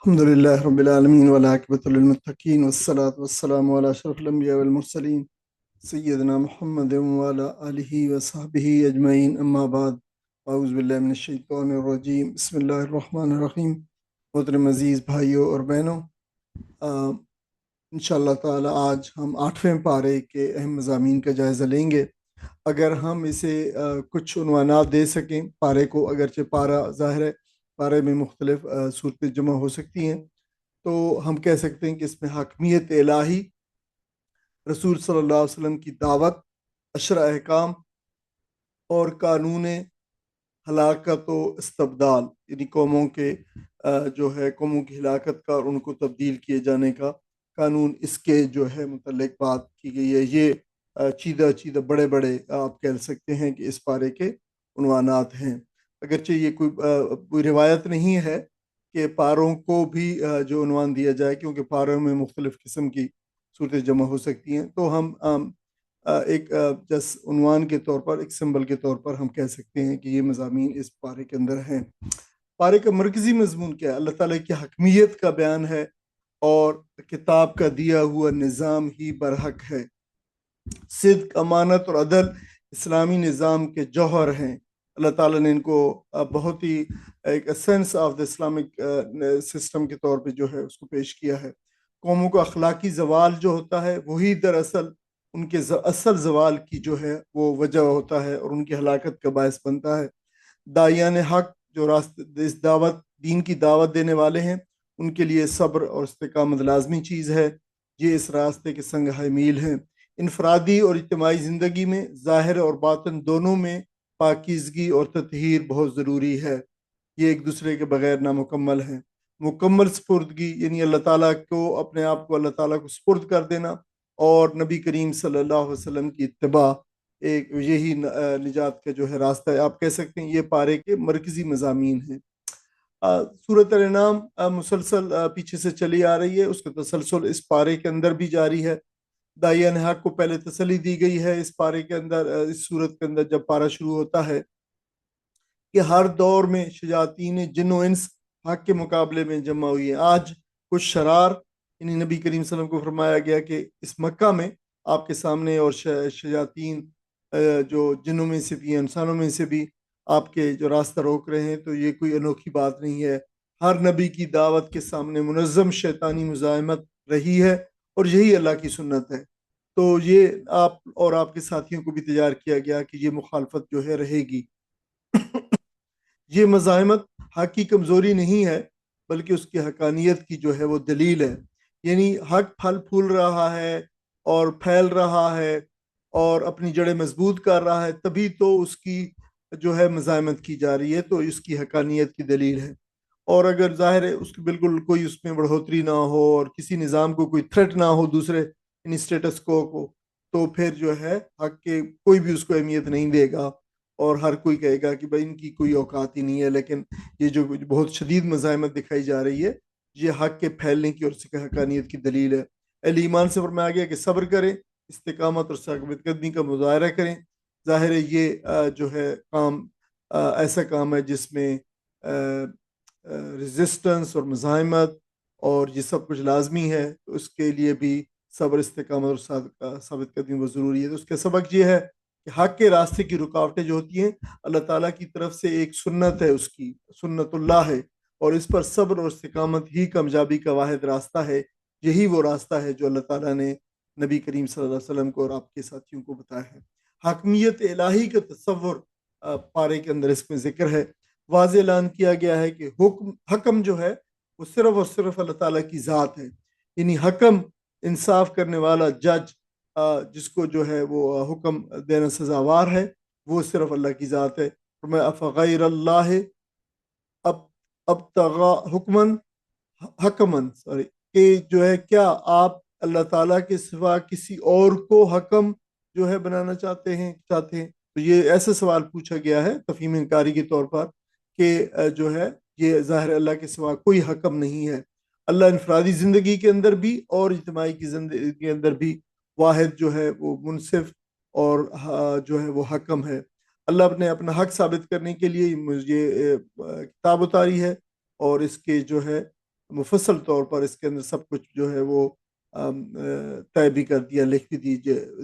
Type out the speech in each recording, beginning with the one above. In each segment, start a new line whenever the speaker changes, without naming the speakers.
الحمدللہ رب العالمین والعاقبۃ للمتقین والصلاۃ والسلام علی اشرف الانبیاء والمرسلین سیدنا محمد وعلی آلہ وصحبہ اجمعین، اما بعد، اعوذ باللہ من الشیطان الرجیم، بسم اللہ الرحمن الرحیم۔ محترم عزیز بھائیوں اور بہنوں، انشاءاللہ تعالی آج ہم 8ویں پارے کے اہم مضامین کا جائزہ لیں گے۔ اگر ہم اسے کچھ عنوانات دے سکیں پارے کو، اگرچہ پارہ ظاہر ہے پارے میں مختلف صورتیں جمع ہو سکتی ہیں، تو ہم کہہ سکتے ہیں کہ اس میں حاکمیت الہی، رسول صلی اللہ علیہ وسلم کی دعوت، عشرہ احکام اور قانون ہلاکت و استبدال، یعنی قوموں کے جو ہے قوموں کی ہلاکت کا اور ان کو تبدیل کیے جانے کا قانون، اس کے جو ہے متعلق بات کی گئی ہے۔ یہ چیدہ بڑے بڑے آپ کہہ سکتے ہیں کہ اس پارے کے عنوانات ہیں، اگرچہ یہ کوئی روایت نہیں ہے کہ پاروں کو بھی جو عنوان دیا جائے، کیونکہ پاروں میں مختلف قسم کی صورتیں جمع ہو سکتی ہیں، تو ہم ایک جس عنوان کے طور پر، ایک سمبل کے طور پر ہم کہہ سکتے ہیں کہ یہ مضامین اس پارے کے اندر ہیں۔ پارے کا مرکزی مضمون کیا ہے؟ اللہ تعالیٰ کی حکمیت کا بیان ہے اور کتاب کا دیا ہوا نظام ہی برحق ہے۔ صدق، امانت اور عدل اسلامی نظام کے جوہر ہیں۔ اللہ تعالیٰ نے ان کو بہت ہی ایک sense of the Islamic system کے طور پہ جو ہے اس کو پیش کیا ہے۔ قوموں کا اخلاقی زوال جو ہوتا ہے وہی دراصل ان کے اصل زوال کی جو ہے وہ وجہ ہوتا ہے اور ان کی ہلاکت کا باعث بنتا ہے۔ داعیان حق جو اس دین کی دعوت دینے والے ہیں، ان کے لیے صبر اور استقامت لازمی چیز ہے۔ یہ اس راستے کے سنگ حمیل ہیں۔ انفرادی اور اجتماعی زندگی میں ظاہر اور باطن دونوں میں پاکیزگی اور تطہیر بہت ضروری ہے۔ یہ ایک دوسرے کے بغیر نامکمل ہیں۔ مکمل سپردگی یعنی اللہ تعالیٰ کو، اپنے آپ کو اللہ تعالیٰ کو سپرد کر دینا، اور نبی کریم صلی اللہ علیہ وسلم کی اتباع، ایک یہی نجات کا جو ہے راستہ ہے۔ آپ کہہ سکتے ہیں یہ پارے کے مرکزی مضامین ہیں۔ سورۃ الانعام مسلسل پیچھے سے چلی آ رہی ہے، اس کا تسلسل اس پارے کے اندر بھی جاری ہے۔ داعیان حق کو پہلے تسلی دی گئی ہے اس پارے کے اندر، اس صورت کے اندر جب پارہ شروع ہوتا ہے کہ ہر دور میں شیاطین جن و انس حق کے مقابلے میں جمع ہوئی ہیں۔ آج کچھ شرار، یعنی نبی کریم صلی اللہ علیہ وسلم کو فرمایا گیا کہ اس مکہ میں آپ کے سامنے، اور شیاطین جو جنوں میں سے بھی انسانوں میں سے بھی آپ کے جو راستہ روک رہے ہیں، تو یہ کوئی انوکھی بات نہیں ہے۔ ہر نبی کی دعوت کے سامنے منظم شیطانی مزاحمت رہی ہے، اور یہی اللہ کی سنت ہے۔ تو یہ آپ اور آپ کے ساتھیوں کو بھی تیار کیا گیا کہ یہ مخالفت جو ہے رہے گی۔ یہ مزاحمت حق کی کمزوری نہیں ہے، بلکہ اس کی حقانیت کی جو ہے وہ دلیل ہے۔ یعنی حق پھل پھول رہا ہے اور پھیل رہا ہے اور اپنی جڑیں مضبوط کر رہا ہے، تبھی تو اس کی جو ہے مزاحمت کی جا رہی ہے، تو اس کی حقانیت کی دلیل ہے۔ اور اگر ظاہر ہے اس کی بالکل کوئی اس میں بڑھوتری نہ ہو اور کسی نظام کو کوئی تھریٹ نہ ہو دوسرے یعنی اسٹیٹس کو، تو پھر جو ہے حق کے کوئی بھی اس کو اہمیت نہیں دے گا، اور ہر کوئی کہے گا کہ بھائی ان کی کوئی اوقات ہی نہیں ہے۔ لیکن یہ جو بہت شدید مزاحمت دکھائی جا رہی ہے، یہ حق کے پھیلنے کی اور اس کی حقانیت کی دلیل ہے۔ اہل ایمان سے فرمایا گیا کہ صبر کریں، استقامت اور ثابت قدمی کا مظاہرہ کریں۔ ظاہر ہے یہ جو ہے کام ایسا کام ہے جس میں ریزسٹنس اور مزاحمت اور یہ سب کچھ لازمی ہے، تو اس کے لیے بھی صبر، استقامت اور ثابت قدمی بہت ضروری ہے۔ تو اس کا سبق یہ ہے کہ حق کے راستے کی رکاوٹیں جو ہوتی ہیں، اللہ تعالیٰ کی طرف سے ایک سنت ہے، اس کی سنت اللہ ہے، اور اس پر صبر اور استقامت ہی کامیابی کا واحد راستہ ہے۔ یہی وہ راستہ ہے جو اللہ تعالیٰ نے نبی کریم صلی اللہ علیہ وسلم کو اور آپ کے ساتھیوں کو بتایا ہے۔ حاکمیت الہی کا تصور پارے کے اندر اس میں ذکر ہے۔ واضح اعلان کیا گیا ہے کہ حکم جو ہے وہ صرف اور صرف اللہ تعالیٰ کی ذات ہے، یعنی حکم، انصاف کرنے والا جج، جس کو جو ہے وہ حکم دینا سزاوار ہے، وہ صرف اللہ کی ذات ہے۔ افغیر اللہ ابتغا حکمن حکمن کہ جو ہے کیا آپ اللہ تعالیٰ کے سوا کسی اور کو حکم جو ہے بنانا چاہتے ہیں۔ تو یہ ایسا سوال پوچھا گیا ہے تفہیم انکاری کے طور پر کہ جو ہے یہ ظاہر اللہ کے سوا کوئی حکم نہیں ہے۔ اللہ انفرادی زندگی کے اندر بھی اور اجتماعی کی زندگی کے اندر بھی واحد جو ہے وہ منصف اور جو ہے وہ حکم ہے۔ اللہ نے اپنا حق ثابت کرنے کے لیے مجھے کتاب اتاری ہے، اور اس کے جو ہے مفصل طور پر اس کے اندر سب کچھ جو ہے وہ طے بھی کر دیا، لکھ بھی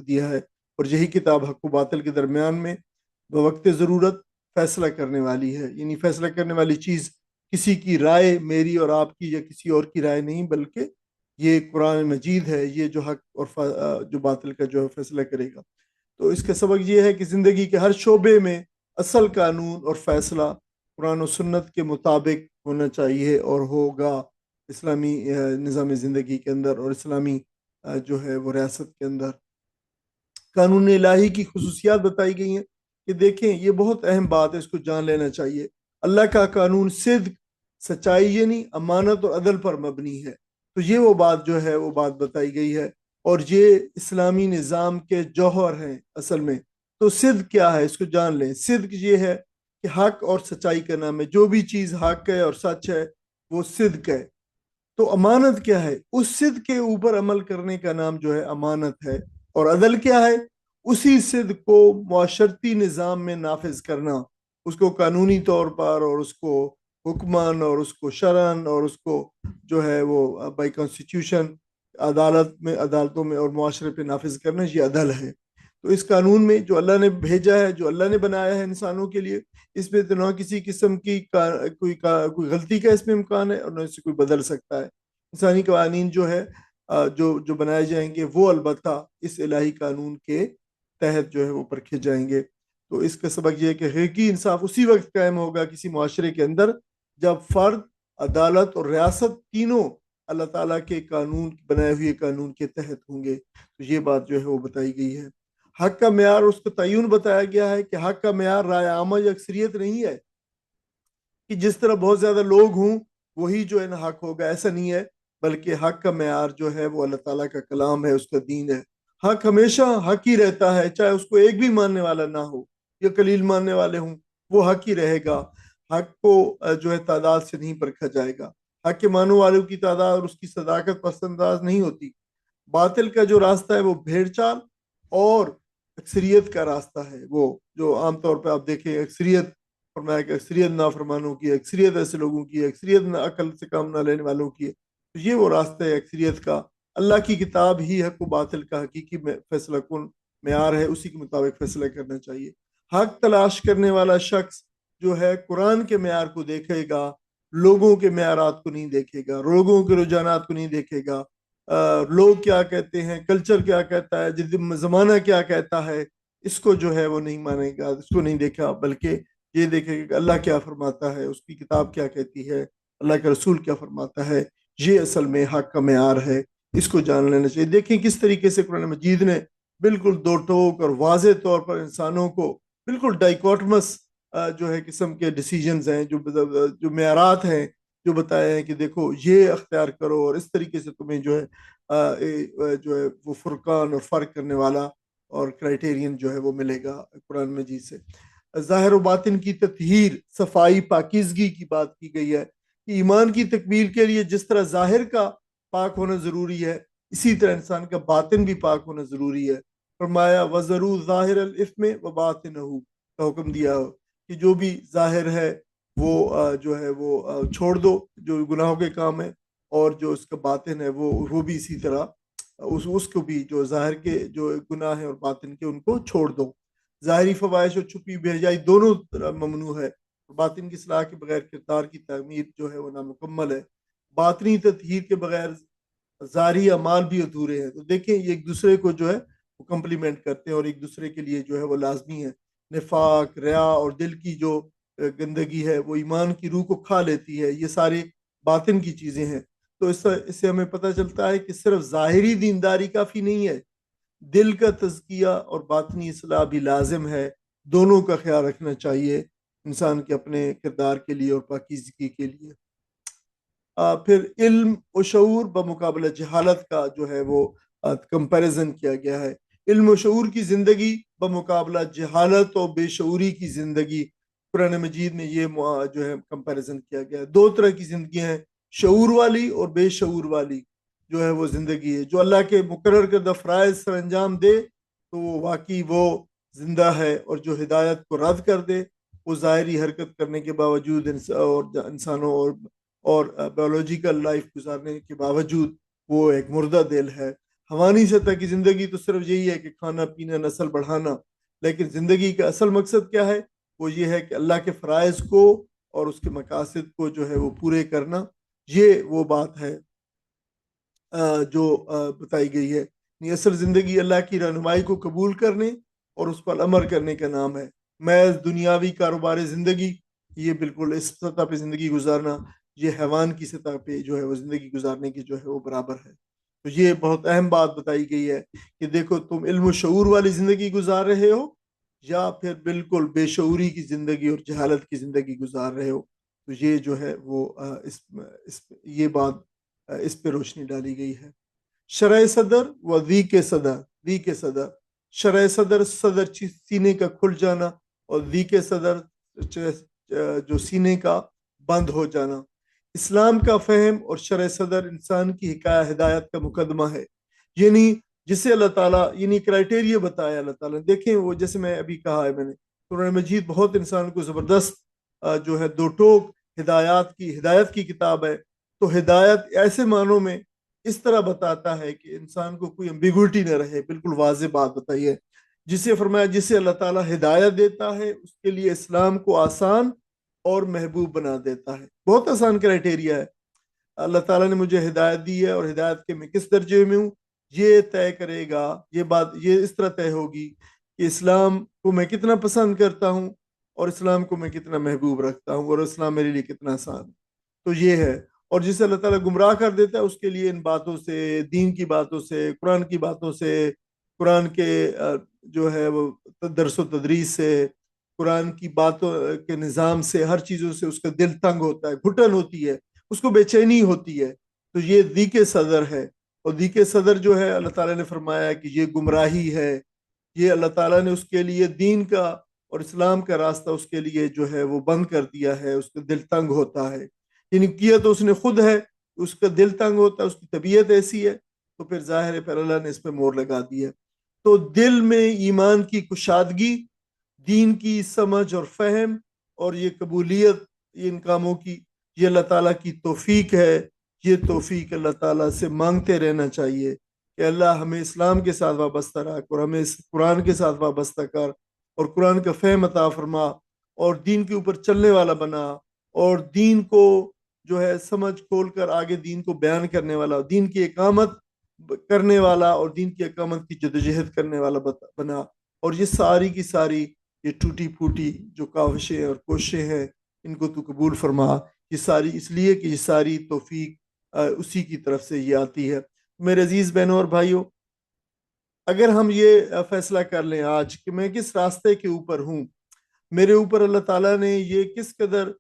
دیا ہے۔ اور یہی کتاب حق و باطل کے درمیان میں بوقت ضرورت فیصلہ کرنے والی ہے، یعنی فیصلہ کرنے والی چیز کسی کی رائے، میری اور آپ کی یا کسی اور کی رائے نہیں، بلکہ یہ قرآن مجید ہے، یہ جو حق اور جو باطل کا جو ہے فیصلہ کرے گا۔ تو اس کا سبق یہ ہے کہ زندگی کے ہر شعبے میں اصل قانون اور فیصلہ قرآن و سنت کے مطابق ہونا چاہیے اور ہوگا، اسلامی نظام زندگی کے اندر اور اسلامی جو ہے وہ ریاست کے اندر۔ قانون الہی کی خصوصیات بتائی گئی ہیں کہ دیکھیں یہ بہت اہم بات ہے، اس کو جان لینا چاہیے۔ اللہ کا قانون صدق، سچائی یعنی امانت اور عدل پر مبنی ہے، تو یہ وہ بات جو ہے وہ بات بتائی گئی ہے، اور یہ اسلامی نظام کے جوہر ہیں اصل میں۔ تو صدق کیا ہے اس کو جان لیں۔ صدق یہ ہے کہ حق اور سچائی کا نام ہے، جو بھی چیز حق ہے اور سچ ہے وہ صدق ہے۔ تو امانت کیا ہے؟ اس صدق کے اوپر عمل کرنے کا نام جو ہے امانت ہے۔ اور عدل کیا ہے؟ اسی صدق کو معاشرتی نظام میں نافذ کرنا، اس کو قانونی طور پر اور اس کو حکمن اور اس کو شرعن اور اس کو جو ہے وہ بائی کانسٹیٹیوشن عدالتوں میں اور معاشرے پہ نافذ کرنا، یہ عدل ہے۔ تو اس قانون میں جو اللہ نے بھیجا ہے، جو اللہ نے بنایا ہے انسانوں کے لیے، اس میں تو نہ کسی قسم کی کوئی غلطی کا اس میں امکان ہے اور نہ اسے کوئی بدل سکتا ہے۔ انسانی قوانین جو ہے جو بنائے جائیں گے وہ البتہ اس الہی قانون کے تحت جو ہے وہ پرکھے جائیں گے۔ تو اس کا سبق یہ ہے کہ حقیقی انصاف اسی وقت قائم ہوگا کسی معاشرے کے اندر جب فرد، عدالت اور ریاست تینوں اللہ تعالیٰ کے قانون، بنائے ہوئے قانون کے تحت ہوں گے۔ تو یہ بات جو ہے وہ بتائی گئی ہے۔ حق کا معیار، اس کا تعین بتایا گیا ہے کہ حق کا معیار رائے عامہ یا اکثریت نہیں ہے کہ جس طرح بہت زیادہ لوگ ہوں وہی جو ہے نا حق ہوگا، ایسا نہیں ہے، بلکہ حق کا معیار جو ہے وہ اللہ تعالیٰ کا کلام ہے، اس کا دین ہے۔ حق ہمیشہ حق ہی رہتا ہے، چاہے اس کو ایک بھی ماننے والا نہ ہو یا قلیل ماننے والے ہوں، وہ حق ہی رہے گا۔ حق کو جو ہے تعداد سے نہیں پرکھا جائے گا، حق کے ماننے والوں کی تعداد اور اس کی صداقت پس انداز نہیں ہوتی۔ باطل کا جو راستہ ہے وہ بھیڑ چال اور اکثریت کا راستہ ہے، وہ جو عام طور پہ آپ دیکھیں اکثریت، فرمایا کہ اکثریت نافرمانوں کی ہے، اکثریت ایسے لوگوں کی ہے، اکثریت عقل سے کام نہ لینے والوں کی ہے۔ تو یہ وہ راستہ ہے اکثریت کا۔ اللہ کی کتاب ہی حق و باطل کا حقیقی فیصلہ کن معیار ہے، اسی کے مطابق فیصلہ کرنا چاہیے۔ حق تلاش کرنے والا شخص جو ہے قرآن کے معیار کو دیکھے گا، لوگوں کے معیارات کو نہیں دیکھے گا، لوگوں کے رجحانات کو نہیں دیکھے گا، لوگ کیا کہتے ہیں، کلچر کیا کہتا ہے، زمانہ کیا کہتا ہے، اس کو جو ہے وہ نہیں مانے گا، اس کو نہیں دیکھا، بلکہ یہ دیکھے گا کہ اللہ کیا فرماتا ہے، اس کی کتاب کیا کہتی ہے، اللہ کا رسول کیا فرماتا ہے۔ یہ اصل میں حق کا معیار ہے، اس کو جان لینا چاہیے۔ دیکھیں کس طریقے سے قرآن مجید نے بالکل دو ٹوک اور واضح طور پر انسانوں کو بالکل ڈائیکوٹمس جو ہے قسم کے ڈیسیجنز ہیں، جو معیارات ہیں، جو بتایا ہے کہ دیکھو یہ اختیار کرو اور اس طریقے سے تمہیں جو ہے وہ فرقان اور فرق کرنے والا اور کرائٹیرین جو ہے وہ ملے گا قرآن مجید سے۔ ظاہر و باطن کی تطہیر، صفائی، پاکیزگی کی بات کی گئی ہے کہ ایمان کی تکمیل کے لیے جس طرح ظاہر کا پاک ہونا ضروری ہے، اسی طرح انسان کا باطن بھی پاک ہونا ضروری ہے۔ فرمایا وَذَرُوا ظَاهِرَ الْإِثْمِ وَبَاطِنَهُ، کا حکم دیا ہو کہ جو بھی ظاہر ہے وہ جو ہے وہ چھوڑ دو، جو گناہوں کے کام ہے، اور جو اس کا باطن ہے وہ بھی اسی طرح اس کو بھی، جو ظاہر کے جو گناہ ہیں اور باطن کے، ان کو چھوڑ دو۔ ظاہری فوائش اور چھپی بے حیائی دونوں طرح ممنوع ہے۔ باطن کی اصلاح کے بغیر کردار کی تعمیر جو ہے وہ نامکمل ہے۔ باطنی تطہیر کے بغیر ظاہری اعمال بھی ادھورے ہیں۔ تو دیکھیں یہ ایک دوسرے کو جو ہے وہ کمپلیمنٹ کرتے ہیں اور ایک دوسرے کے لیے جو ہے وہ لازمی ہے۔ نفاق، ریا اور دل کی جو گندگی ہے وہ ایمان کی روح کو کھا لیتی ہے، یہ سارے باطن کی چیزیں ہیں۔ تو اس سے ہمیں پتہ چلتا ہے کہ صرف ظاہری دینداری کافی نہیں ہے، دل کا تزکیہ اور باطنی اصلاح بھی لازم ہے۔ دونوں کا خیال رکھنا چاہیے انسان کے اپنے کردار کے لیے اور پاکیزگی کے لیے۔ پھر علم و شعور بمقابلہ جہالت کا جو ہے وہ کمپیریزن کیا گیا ہے۔ علم و شعور کی زندگی بمقابلہ جہالت و بے شعوری کی زندگی، قرآن مجید میں یہ جو ہے کمپیریزن کیا گیا ہے۔ دو طرح کی زندگیاں ہیں، شعور والی اور بے شعور والی جو ہے وہ زندگی ہے۔ جو اللہ کے مقرر کردہ فرائض سر انجام دے تو وہ واقعی وہ زندہ ہے، اور جو ہدایت کو رد کر دے وہ ظاہری حرکت کرنے کے باوجود انسانوں اور اور بایولوجیکل لائف گزارنے کے باوجود وہ ایک مردہ دل ہے۔ حیوانی سطح کی زندگی تو صرف یہی ہے کہ کھانا پینا، نسل بڑھانا، لیکن زندگی کا اصل مقصد کیا ہے؟ وہ یہ ہے کہ اللہ کے فرائض کو اور اس کے مقاصد کو جو ہے وہ پورے کرنا۔ یہ وہ بات ہے جو بتائی گئی ہے۔ یعنی اصل زندگی اللہ کی رہنمائی کو قبول کرنے اور اس پر عمل کرنے کا نام ہے۔ محض دنیاوی کاروبار زندگی، یہ بالکل اس سطح پہ زندگی گزارنا، یہ حیوان کی سطح پہ جو ہے وہ زندگی گزارنے کی جو ہے وہ برابر ہے۔ تو یہ بہت اہم بات بتائی گئی ہے کہ دیکھو تم علم و شعور والی زندگی گزار رہے ہو یا پھر بالکل بے شعوری کی زندگی اور جہالت کی زندگی گزار رہے ہو۔ تو یہ جو ہے وہ یہ بات اس پہ روشنی ڈالی گئی ہے۔ شرح صدر و ضیق صدر، ضیق صدر، شرح صدر، صدر سینے کا کھل جانا، اور ضیق صدر جو سینے کا بند ہو جانا۔ اسلام کا فہم اور شرح صدر انسان کی ہدایت کا مقدمہ ہے، یعنی جسے اللہ تعالیٰ یعنی کرائٹیریا بتایا اللہ تعالیٰ نے۔ دیکھیں وہ جیسے میں ابھی کہا ہے، میں نے قرآن مجید بہت انسان کو زبردست جو ہے دو ٹوک ہدایت کی کتاب ہے۔ تو ہدایت ایسے معنوں میں اس طرح بتاتا ہے کہ انسان کو کوئی امبیگوٹی نہ رہے، بالکل واضح بات بتائیے۔ جسے فرمایا جسے اللہ تعالیٰ ہدایت دیتا ہے اس کے لیے اسلام کو آسان اور محبوب بنا دیتا ہے۔ بہت آسان کرائٹیریا ہے۔ اللہ تعالیٰ نے مجھے ہدایت دی ہے، اور ہدایت کے میں کس درجے میں ہوں یہ طے کرے گا۔ یہ بات یہ اس طرح طے ہوگی کہ اسلام کو میں کتنا پسند کرتا ہوں، اور اسلام کو میں کتنا محبوب رکھتا ہوں، اور اسلام میرے لیے کتنا آسان ہے۔ تو یہ ہے۔ اور جسے اللہ تعالیٰ گمراہ کر دیتا ہے اس کے لیے ان باتوں سے، دین کی باتوں سے، قرآن کی باتوں سے، قرآن کے جو ہے وہ درس و تدریس سے، قرآن کی باتوں کے نظام سے، ہر چیزوں سے اس کا دل تنگ ہوتا ہے، گھٹن ہوتی ہے، اس کو بے چینی ہوتی ہے۔ تو یہ ضیق صدر ہے۔ اور ضیق صدر جو ہے اللہ تعالیٰ نے فرمایا کہ یہ گمراہی ہے۔ یہ اللہ تعالیٰ نے اس کے لیے دین کا اور اسلام کا راستہ اس کے لیے جو ہے وہ بند کر دیا ہے، اس کا دل تنگ ہوتا ہے۔ یعنی کیا تو اس نے خود ہے، اس کا دل تنگ ہوتا ہے، اس کی طبیعت ایسی ہے، تو پھر ظاہر ہے پھر اللہ نے اس پہ مور لگا دی ہے۔ تو دل میں ایمان کی کشادگی، دین کی سمجھ اور فہم، اور یہ قبولیت ان کاموں کی، یہ اللہ تعالیٰ کی توفیق ہے۔ یہ توفیق اللہ تعالیٰ سے مانگتے رہنا چاہیے کہ اللہ ہمیں اسلام کے ساتھ وابستہ رکھ، اور ہمیں قرآن کے ساتھ وابستہ کر، اور قرآن کا فہم عطا فرما، اور دین کے اوپر چلنے والا بنا، اور دین کو جو ہے سمجھ کھول کر آگے دین کو بیان کرنے والا، دین کی اقامت کرنے والا، اور دین کی اقامت کی جدوجہد کرنے والا بنا۔ اور یہ ساری کی ساری یہ ٹوٹی پھوٹی جو کاوشیں اور کوششیں ہیں، ان کو تو قبول فرما۔ یہ ساری اس لیے کہ یہ ساری توفیق اسی کی طرف سے یہ آتی ہے۔ میرے عزیز بہنوں اور بھائیوں، اگر ہم یہ فیصلہ کر لیں آج کہ میں کس راستے کے اوپر ہوں، میرے اوپر اللہ تعالیٰ نے یہ کس قدر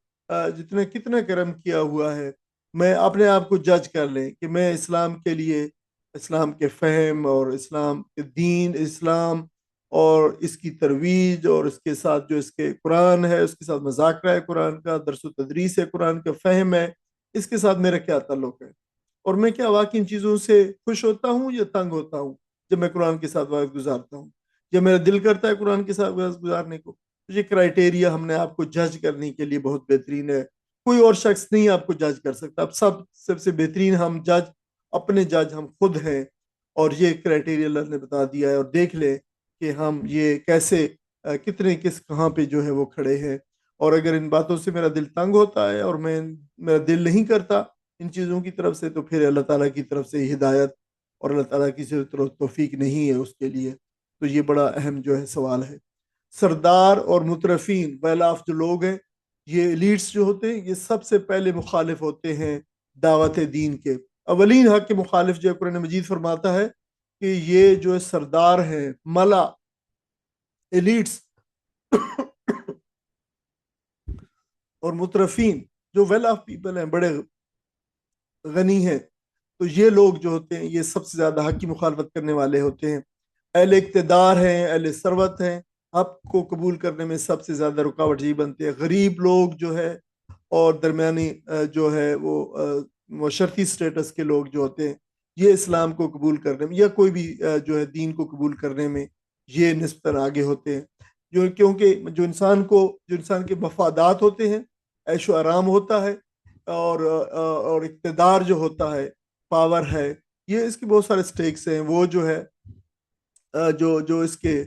کتنا کرم کیا ہوا ہے، میں اپنے آپ کو جج کر لیں کہ میں اسلام کے لیے، اسلام کے فہم اور اسلام کے دین، اسلام اور اس کی ترویج، اور اس کے ساتھ جو اس کے قرآن ہے، اس کے ساتھ مذاکرہ ہے قرآن کا، درس و تدریس ہے قرآن کا، فہم ہے، اس کے ساتھ میرا کیا تعلق ہے؟ اور میں کیا واقعی ان چیزوں سے خوش ہوتا ہوں یا تنگ ہوتا ہوں جب میں قرآن کے ساتھ وقت گزارتا ہوں، یا میرا دل کرتا ہے قرآن کے ساتھ وقت گزارنے کو؟ یہ کرائٹیریا ہم نے آپ کو جج کرنے کے لیے بہت بہترین ہے۔ کوئی اور شخص نہیں آپ کو جج کر سکتا۔ اب سب سے بہترین ہم جج، اپنے جج ہم خود ہیں۔ اور یہ کرائٹیریا اللہ نے بتا دیا ہے، اور دیکھ لیں کہ ہم یہ کیسے کتنے کہاں پہ جو ہے وہ کھڑے ہیں۔ اور اگر ان باتوں سے میرا دل تنگ ہوتا ہے اور میرا دل نہیں کرتا ان چیزوں کی طرف سے، تو پھر اللہ تعالیٰ کی طرف سے ہدایت اور اللہ تعالیٰ کی طرف توفیق نہیں ہے اس کے لیے۔ تو یہ بڑا اہم جو ہے سوال ہے۔ سردار اور مترفین، ویلاف جو لوگ ہیں، یہ ایلیٹس جو ہوتے ہیں، یہ سب سے پہلے مخالف ہوتے ہیں دعوت دین کے۔ اولین حق کے مخالف جو قرآن مجید فرماتا ہے کہ یہ جو سردار ہیں، ملا، ایلیٹس اور مترفین جو ویل آف پیپل ہیں، بڑے غنی ہیں، تو یہ لوگ جو ہوتے ہیں یہ سب سے زیادہ حق کی مخالفت کرنے والے ہوتے ہیں۔ اہل اقتدار ہیں، اہل ثروت ہیں، حق کو قبول کرنے میں سب سے زیادہ رکاوٹ یہی بنتے ہیں۔ غریب لوگ جو ہے اور درمیانی جو ہے وہ معاشرتی سٹیٹس کے لوگ جو ہوتے ہیں، یہ اسلام کو قبول کرنے میں یا کوئی بھی جو ہے دین کو قبول کرنے میں یہ نسبتاً آگے ہوتے ہیں۔ کیونکہ جو انسان کے مفادات ہوتے ہیں، عیش و آرام ہوتا ہے، اور اقتدار جو ہوتا ہے، پاور ہے، یہ اس کے بہت سارے سٹیکس ہیں. وہ جو ہے جو جو اس کے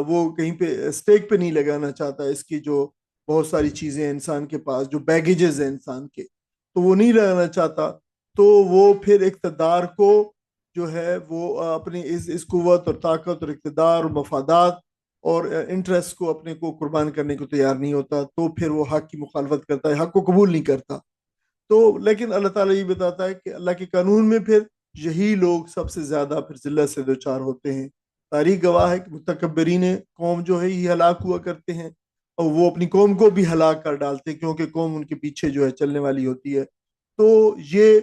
وہ کہیں پہ اسٹیک پہ نہیں لگانا چاہتا. اس کی جو بہت ساری چیزیں ہیں انسان کے پاس، جو بیگیجز ہیں انسان کے، تو وہ نہیں لگانا چاہتا. تو وہ پھر اقتدار کو جو ہے وہ اپنی اس قوت اور طاقت اور اقتدار اور مفادات اور انٹرسٹ کو اپنے کو قربان کرنے کو تیار نہیں ہوتا. تو پھر وہ حق کی مخالفت کرتا ہے، حق کو قبول نہیں کرتا. تو لیکن اللہ تعالیٰ یہ بتاتا ہے کہ اللہ کے قانون میں پھر یہی لوگ سب سے زیادہ پھر ذلت سے دوچار ہوتے ہیں. تاریخ گواہ ہے کہ متکبرین قوم جو ہے یہ ہلاک ہوا کرتے ہیں، اور وہ اپنی قوم کو بھی ہلاک کر ڈالتے ہیں، کیونکہ قوم ان کے پیچھے جو ہے چلنے والی ہوتی ہے. تو یہ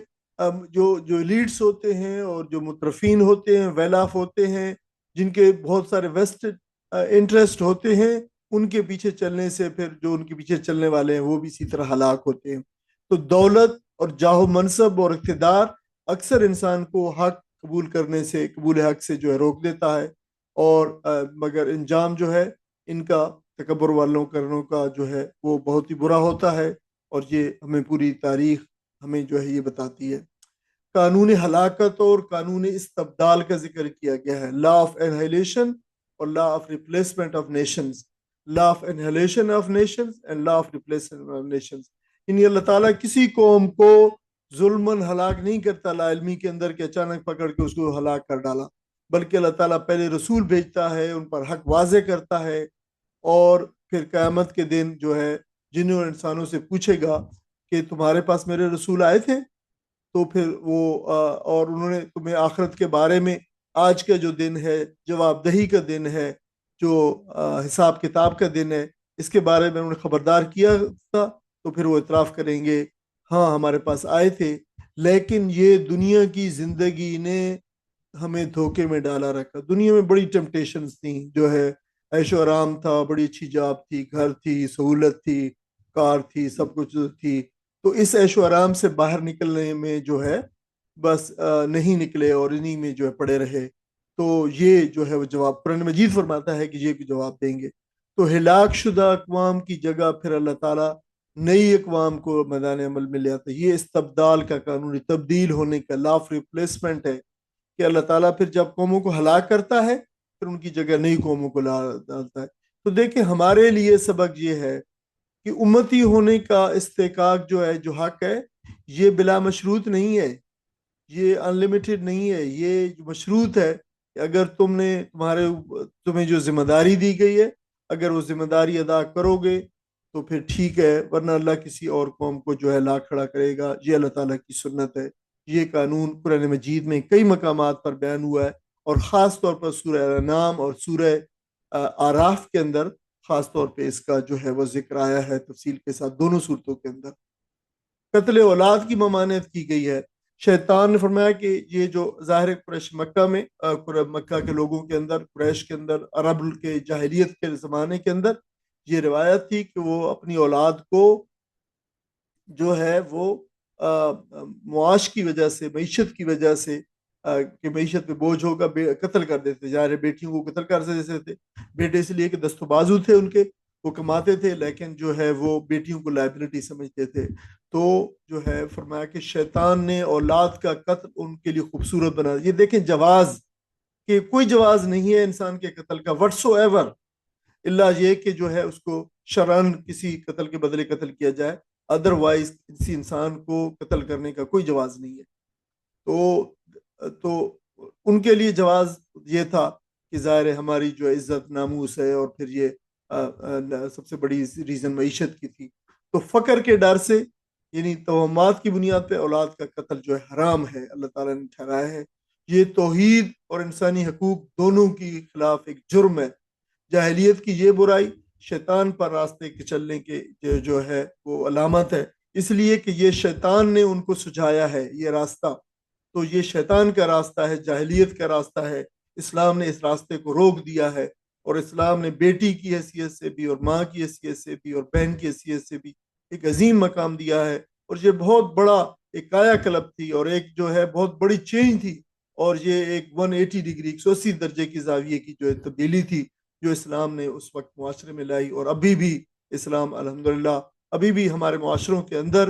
جو جو لیڈس ہوتے ہیں اور جو مترفین ہوتے ہیں، ویل آف ہوتے ہیں، جن کے بہت سارے ویسٹڈ انٹرسٹ ہوتے ہیں، ان کے پیچھے چلنے سے پھر جو ان کے پیچھے چلنے والے ہیں وہ بھی اسی طرح ہلاک ہوتے ہیں. تو دولت اور جاہ و منصب اور اقتدار اکثر انسان کو حق قبول کرنے سے، قبول حق سے جو ہے روک دیتا ہے. اور مگر انجام جو ہے ان کا، تکبر والوں کرنوں کا جو ہے وہ بہت ہی برا ہوتا ہے. اور یہ ہمیں پوری تاریخ ہمیں جو ہے یہ بتاتی ہے. قانون ہلاکت اور قانون استبدال کا ذکر کیا گیا ہے. لا آف انہیلیشن اور law of replacement of nations. Law of inhalation of nations and law of replacement of nations. یعنی اللہ تعالیٰ کسی قوم کو ظلمن ہلاک نہیں کرتا لا علمی کے اندر کہ اچانک پکڑ کے اس کو ہلاک کر ڈالا، بلکہ اللہ تعالیٰ پہلے رسول بھیجتا ہے، ان پر حق واضح کرتا ہے، اور پھر قیامت کے دن جو ہے جنوں اور انسانوں سے پوچھے گا کہ تمہارے پاس میرے رسول آئے تھے، تو پھر وہ اور انہوں نے تمہیں آخرت کے بارے میں، آج کا جو دن ہے جواب دہی کا دن ہے، جو حساب کتاب کا دن ہے، اس کے بارے میں انہوں نے خبردار کیا تھا، تو پھر وہ اعتراف کریں گے ہاں ہمارے پاس آئے تھے، لیکن یہ دنیا کی زندگی نے ہمیں دھوکے میں ڈالا رکھا. دنیا میں بڑی ٹیمپٹیشنز تھیں، جو ہے عیش و آرام تھا، بڑی اچھی جاب تھی، گھر تھی، سہولت تھی، کار تھی، سب کچھ تھی. تو اس عیش و آرام سے باہر نکلنے میں جو ہے بس نہیں نکلے اور انہی میں جو ہے پڑے رہے. تو یہ جو ہے وہ جواب قرآن مجید فرماتا ہے کہ یہ جواب دیں گے. تو ہلاک شدہ اقوام کی جگہ پھر اللہ تعالیٰ نئی اقوام کو میدان عمل میں لے آتا ہے. یہ استبدال کا قانون، تبدیل ہونے کا، لا آف ریپلیسمنٹ ہے کہ اللہ تعالیٰ پھر جب قوموں کو ہلاک کرتا ہے پھر ان کی جگہ نئی قوموں کو ڈالتا ہے. تو دیکھیں ہمارے لیے سبق یہ ہے کہ امتی ہونے کا استحقاق جو ہے، جو حق ہے، یہ بلا مشروط نہیں ہے، یہ انلمیٹڈ نہیں ہے، یہ مشروط ہے کہ اگر تمہیں جو ذمہ داری دی گئی ہے، اگر وہ ذمہ داری ادا کرو گے تو پھر ٹھیک ہے، ورنہ اللہ کسی اور قوم کو جو ہے لا کھڑا کرے گا. یہ اللہ تعالیٰ کی سنت ہے. یہ قانون قرآن مجید میں کئی مقامات پر بیان ہوا ہے، اور خاص طور پر سورہ انعام اور سورہ آراف کے اندر خاص طور پہ اس کا جو ہے وہ ذکر آیا ہے تفصیل کے ساتھ، دونوں صورتوں کے اندر. قتل اولاد کی ممانعت کی گئی ہے. شیطان نے فرمایا کہ یہ جو ظاہر قریش مکہ میں، مکہ کے لوگوں کے اندر، قریش کے اندر، عرب کے جاہلیت کے زمانے کے اندر یہ روایت تھی کہ وہ اپنی اولاد کو جو ہے وہ معاش کی وجہ سے، معیشت کی وجہ سے، کہ معیشت پہ بوجھ ہوگا، قتل کر دیتے. ظاہر بیٹیوں کو قتل کر دیتے تھے. بیٹے اس لیے کہ دست و بازو تھے ان کے، وہ کماتے تھے، لیکن جو ہے وہ بیٹیوں کو لائبلٹی سمجھتے تھے. تو جو ہے فرمایا کہ شیطان نے اولاد کا قتل ان کے لیے خوبصورت بنا. یہ دیکھیں جواز، کہ کوئی جواز نہیں ہے انسان کے قتل کا وٹس ایور، اللہ یہ کہ جو ہے اس کو شرعن کسی قتل کے بدلے قتل کیا جائے، ادروائز کسی انسان کو قتل کرنے کا کوئی جواز نہیں ہے. تو ان کے لیے جواز یہ تھا کہ ظاہر ہماری جو عزت ناموس ہے، اور پھر یہ سب سے بڑی ریزن معیشت کی تھی. تو فقر کے ڈر سے، یعنی توہمات کی بنیاد پہ اولاد کا قتل جو ہے حرام ہے، اللہ تعالیٰ نے ٹھہرایا ہے. یہ توحید اور انسانی حقوق دونوں کی خلاف ایک جرم ہے. جاہلیت کی یہ برائی شیطان پر راستے کے چلنے کے جو ہے وہ علامت ہے، اس لیے کہ یہ شیطان نے ان کو سجھایا ہے یہ راستہ. تو یہ شیطان کا راستہ ہے، جاہلیت کا راستہ ہے. اسلام نے اس راستے کو روک دیا ہے، اور اسلام نے بیٹی کی حیثیت سے بھی، اور ماں کی حیثیت سے بھی، اور بہن کی حیثیت سے بھی ایک عظیم مقام دیا ہے. اور یہ بہت بڑا ایک کایا کلپ تھی، اور ایک جو ہے بہت بڑی چینج تھی، اور یہ ایک 180 ڈگری 180 درجے کی زاویے کی جو ہے تبدیلی تھی جو اسلام نے اس وقت معاشرے میں لائی. اور ابھی بھی اسلام الحمدللہ ابھی بھی ہمارے معاشروں کے اندر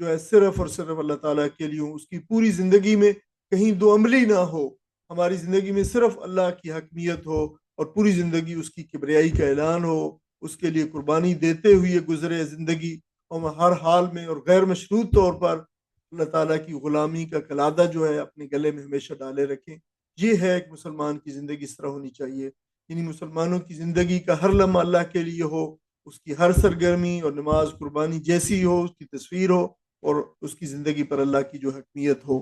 جو ہے صرف اور صرف اللہ تعالیٰ کے لیے ہوں، اس کی پوری زندگی میں کہیں دو عملی نہ ہو، ہماری زندگی میں صرف اللہ کی حکمیت ہو اور پوری زندگی اس کی کبریائی کا اعلان ہو، اس کے لیے قربانی دیتے ہوئے گزرے زندگی، اور ہر حال میں اور غیر مشروط طور پر اللہ تعالیٰ کی غلامی کا قلادہ جو ہے اپنے گلے میں ہمیشہ ڈالے رکھیں۔ یہ ہے ایک مسلمان کی زندگی اس طرح ہونی چاہیے، یعنی مسلمانوں کی زندگی کا ہر لمحہ اللہ کے لیے ہو، اس کی ہر سرگرمی اور نماز قربانی جیسی ہو، اس کی تصویر ہو، اور اس کی زندگی پر اللہ کی جو حکمیت ہو۔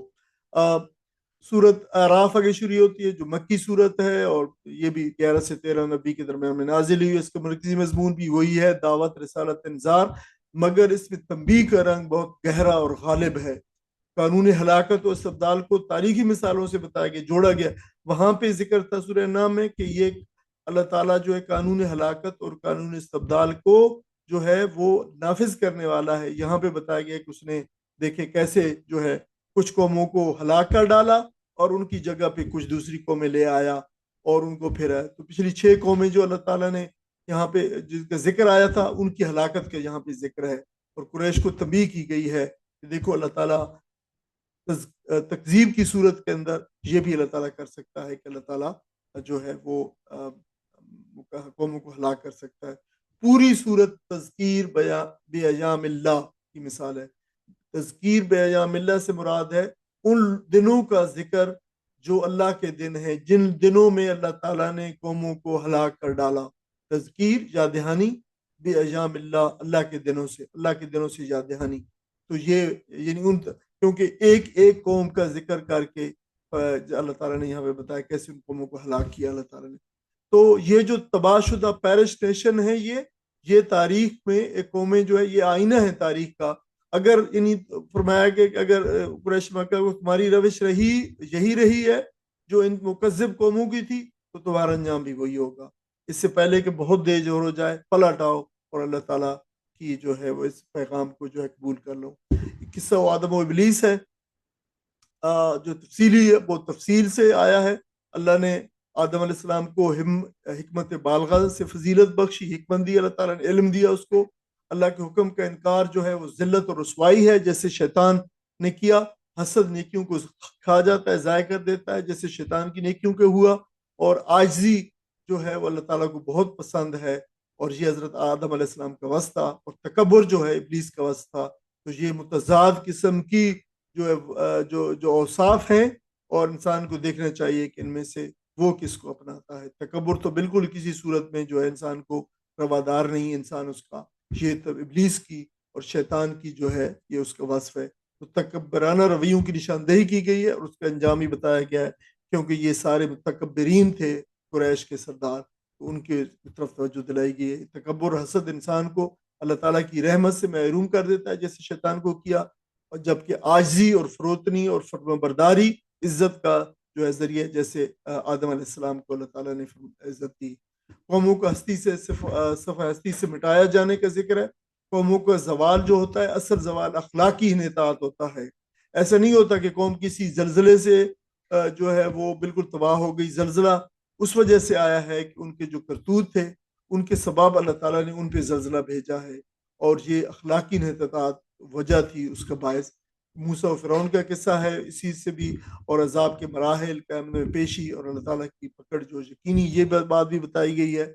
سورت اعراف آگے شروع ہوتی ہے جو مکی صورت ہے، اور یہ بھی 11 سے 13 نبی کے درمیان میں نازل ہوئی ہے۔ اس کا مرکزی مضمون بھی وہی ہے، دعوت، رسالت، انذار، مگر اس میں تنبیہ کا رنگ بہت گہرا اور غالب ہے۔ قانون ہلاکت و استبدال کو تاریخی مثالوں سے بتایا گیا، جوڑا گیا۔ وہاں پہ ذکر تھا سورہ نام میں کہ یہ اللہ تعالیٰ جو ہے قانون ہلاکت اور قانون استبدال کو جو ہے وہ نافذ کرنے والا ہے۔ یہاں پہ بتایا گیا کہ اس نے دیکھے کیسے جو ہے کچھ قوموں کو ہلاک کر ڈالا اور ان کی جگہ پہ کچھ دوسری قومیں لے آیا اور ان کو پھر تو پچھلی 6 قومیں جو اللہ تعالیٰ نے یہاں پہ جس کا ذکر آیا تھا ان کی ہلاکت کا یہاں پہ ذکر ہے، اور قریش کو تنبیہ کی گئی ہے کہ دیکھو اللہ تعالیٰ تکذیب کی صورت کے اندر یہ بھی اللہ تعالیٰ کر سکتا ہے کہ اللہ تعالیٰ جو ہے وہ قوموں کو ہلاک کر سکتا ہے۔ پوری صورت تذکیر بے ایام اللہ کی مثال ہے۔ تذکیر بے ایام اللہ سے مراد ہے ان دنوں کا ذکر جو اللہ کے دن ہیں، جن دنوں میں اللہ تعالیٰ نے قوموں کو ہلاک کر ڈالا۔ تذکیر یاد دہانی بے ایام اللہ، اللہ کے دنوں سے، اللہ کے دنوں سے یاد دہانی۔ تو یہ یعنی ان کیونکہ ایک ایک قوم کا ذکر کر کے اللہ تعالیٰ نے یہاں پہ بتایا کیسے ان قوموں کو ہلاک کیا اللہ تعالیٰ نے۔ تو یہ جو تباہ شدہ پیرش نیشن ہے، یہ تاریخ میں ایک قومیں جو ہے یہ آئینہ ہے تاریخ کا۔ اگر یعنی فرمایا کہ اگر قریش مکہ کو تمہاری روش یہی رہی ہے جو ان مکذب قوموں کی تھی، تو تمہارا انجام بھی وہی ہوگا۔ اس سے پہلے کہ بہت دیر جو ہو جائے، پلٹ آؤ اور اللہ تعالیٰ کی جو ہے وہ اس پیغام کو جو ہے قبول کر لو۔ قصہ آدم و ابلیس ہے جو تفصیلی ہے، وہ تفصیل سے آیا ہے۔ اللہ نے آدم علیہ السلام کو حکمت بالغہ سے فضیلت بخشی، حکمت دی، اللہ تعالیٰ نے علم دیا اس کو۔ اللہ کے حکم کا انکار جو ہے وہ ذلت اور رسوائی ہے، جیسے شیطان نے کیا۔ حسد نیکیوں کو کھا جاتا ہے، ضائع کر دیتا ہے، جیسے شیطان کی نیکیوں کے ہوا۔ اور عاجزی جو ہے وہ اللہ تعالیٰ کو بہت پسند ہے، اور یہ حضرت آدم علیہ السلام کا وصف تھا۔ اور تکبر جو ہے ابلیس کا وصف تھا۔ تو یہ متضاد قسم کی جو ہے جو اوصاف ہیں، اور انسان کو دیکھنا چاہیے کہ ان میں سے وہ کس کو اپناتا ہے۔ تکبر تو بالکل کسی صورت میں جو ہے انسان کو روادار نہیں، انسان اس کا، یہ تو ابلیس کی اور شیطان کی جو ہے یہ اس کا وصف ہے۔ تو تکبرانہ رویوں کی نشاندہی کی گئی ہے، اور اس کا انجام ہی بتایا گیا ہے، کیونکہ یہ سارے متکبرین تھے قریش کے سردار، تو ان کے طرف توجہ دلائی گئی ہے۔ تکبر حسد انسان کو اللہ تعالیٰ کی رحمت سے محروم کر دیتا ہے، جیسے شیطان کو کیا، اور جبکہ عاجزی اور فروتنی اور فرما برداری عزت کا جو ہے ذریعہ، جیسے آدم علیہ السلام کو اللہ تعالیٰ نے عزت دی۔ قوموں کو ہستی سے صفحہ ہستی سے مٹایا جانے کا ذکر ہے۔ قوموں کا زوال جو ہوتا ہے، اصل زوال اخلاقی انحطاط ہوتا ہے۔ ایسا نہیں ہوتا کہ قوم کسی زلزلے سے جو ہے وہ بالکل تباہ ہو گئی۔ زلزلہ اس وجہ سے آیا ہے کہ ان کے جو کرتوت تھے ان کے سبب اللہ تعالیٰ نے ان پہ زلزلہ بھیجا ہے، اور یہ اخلاقی انحطاط وجہ تھی اس کا باعث۔ موسیٰ و فرعون کا قصہ ہے اسی سے بھی، اور عذاب کے مراحل، قیامت میں پیشی اور اللہ تعالیٰ کی پکڑ جو یقینی، یہ بات بھی بتائی گئی ہے۔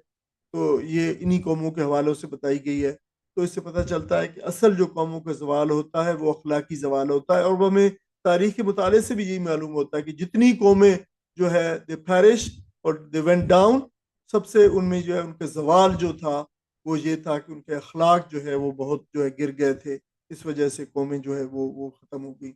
تو یہ انہی قوموں کے حوالوں سے بتائی گئی ہے۔ تو اس سے پتہ چلتا ہے کہ اصل جو قوموں کا زوال ہوتا ہے وہ اخلاقی زوال ہوتا ہے، اور وہ ہمیں تاریخ کے مطالعے سے بھی یہی معلوم ہوتا ہے کہ جتنی قومیں جو ہے دے پیرش اور دے وینٹ ڈاؤن، سب سے ان میں جو ہے ان کا زوال جو تھا وہ یہ تھا کہ ان کے اخلاق جو ہے وہ بہت جو ہے گر گئے تھے، اس وجہ سے قومیں جو ہے وہ ختم ہو گئی۔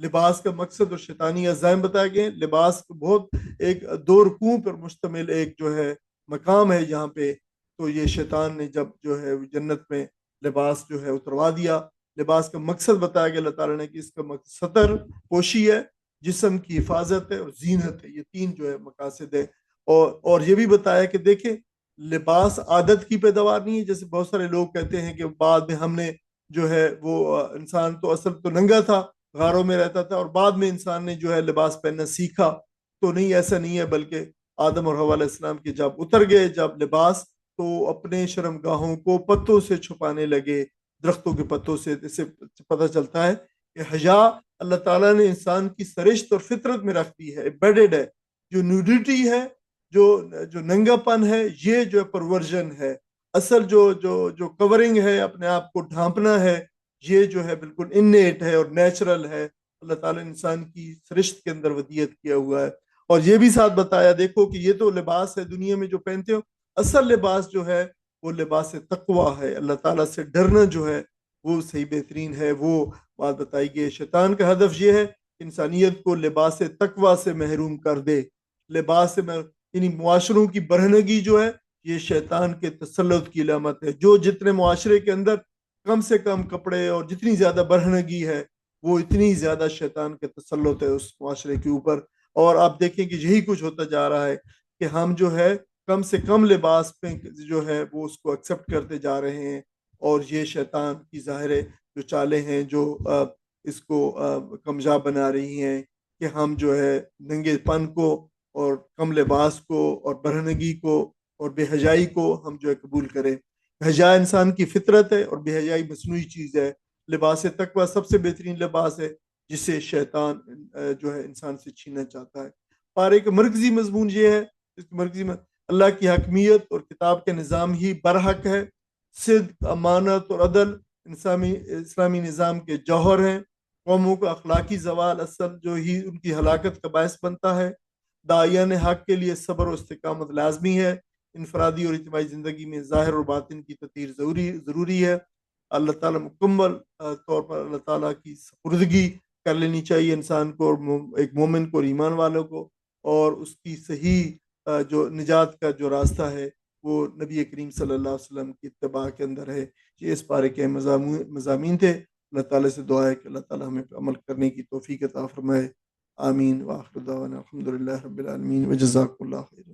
لباس کا مقصد اور شیطانی عزائم بتائے گئے۔ لباس بہت ایک 2 رکوع پر مشتمل ایک جو ہے مقام ہے یہاں پہ۔ تو یہ شیطان نے جب جو ہے جنت میں لباس جو ہے اتروا دیا، لباس کا مقصد بتایا گیا اللہ تعالیٰ نے کہ اس کا مقصد ستر پوشی ہے، جسم کی حفاظت ہے اور زینت ہے۔ یہ 3 جو ہے مقاصد ہے۔ اور یہ بھی بتایا کہ دیکھیں لباس عادت کی پیداوار نہیں ہے، جیسے بہت سارے لوگ کہتے ہیں کہ بعد میں ہم نے جو ہے وہ انسان تو اصل تو ننگا تھا، غاروں میں رہتا تھا، اور بعد میں انسان نے جو ہے لباس پہننا سیکھا۔ تو نہیں، ایسا نہیں ہے، بلکہ آدم اور حوا علیہ السلام کے جب اتر گئے جب لباس، تو اپنے شرم گاہوں کو پتوں سے چھپانے لگے، درختوں کے پتوں سے، اس سے پتہ چلتا ہے کہ حیا اللہ تعالیٰ نے انسان کی سرشت اور فطرت میں رکھ دی ہے، ایمبیڈڈ ہے۔ جو نیوڈیٹی ہے، جو جو ننگا پن ہے، یہ جو ہے پرورژن ہے۔ اصل جو کورنگ ہے، اپنے آپ کو ڈھانپنا ہے، یہ جو ہے بالکل انیٹ ہے اور نیچرل ہے۔ اللہ تعالیٰ نے انسان کی سرشت کے اندر ودیت کیا ہوا ہے۔ اور یہ بھی ساتھ بتایا، دیکھو کہ یہ تو لباس ہے دنیا میں جو پہنتے ہو، اصل لباس جو ہے وہ لباس تقویٰ ہے۔ اللہ تعالیٰ سے ڈرنا جو ہے وہ صحیح بہترین ہے۔ وہ بات بتائی گئی، شیطان کا ہدف یہ ہے کہ انسانیت کو لباس تقویٰ سے محروم کر دے۔ لباس یعنی معاشروں کی برہنگی جو ہے یہ شیطان کے تسلط کی علامت ہے۔ جو جتنے معاشرے کے اندر کم سے کم کپڑے اور جتنی زیادہ برہنگی ہے، وہ اتنی زیادہ شیطان کے تسلط ہے اس معاشرے کے اوپر۔ اور آپ دیکھیں کہ یہی کچھ ہوتا جا رہا ہے کہ ہم جو ہے کم سے کم لباس پہ جو ہے وہ اس کو ایکسیپٹ کرتے جا رہے ہیں، اور یہ شیطان کی ظاہر جو چالیں ہیں جو اس کو کمزاب بنا رہی ہیں کہ ہم جو ہے ننگے پن کو اور کم لباس کو اور برہنگی کو اور بے حیائی کو ہم جو ہے قبول کریں۔ حیا انسان کی فطرت ہے اور بے حیائی مصنوعی چیز ہے۔ لباس تقویٰ سب سے بہترین لباس ہے جسے شیطان جو ہے انسان سے چھیننا چاہتا ہے۔ پارے کا مرکزی مضمون یہ ہے، اس مرکزی میں اللہ کی حکمیت اور کتاب کے نظام ہی برحق ہے۔ صدق، امانت اور عدل اسلامی نظام کے جوہر ہیں۔ قوموں کا اخلاقی زوال اصل جو ہی ان کی ہلاکت کا باعث بنتا ہے۔ داعیان حق کے لیے صبر و استقامت لازمی ہے۔ انفرادی اور اجتماعی زندگی میں ظاہر اور باطن کی تطہیر ضروری ہے۔ اللہ تعالیٰ مکمل طور پر اللہ تعالیٰ کی سپردگی کر لینی چاہیے انسان کو، اور ایک مومن کو اور ایمان والوں کو، اور اس کی صحیح جو نجات کا جو راستہ ہے وہ نبی کریم صلی اللہ علیہ وسلم کی اتباع کے اندر ہے۔ یہ اس پارے کے مضامین تھے۔ اللہ تعالیٰ سے دعا ہے کہ اللہ تعالیٰ ہمیں عمل کرنے کی توفیق عطا فرمائے۔ آمین۔ وآخر دعوانا الحمد للہ رب العالمین، وجزاکم اللہ خیر۔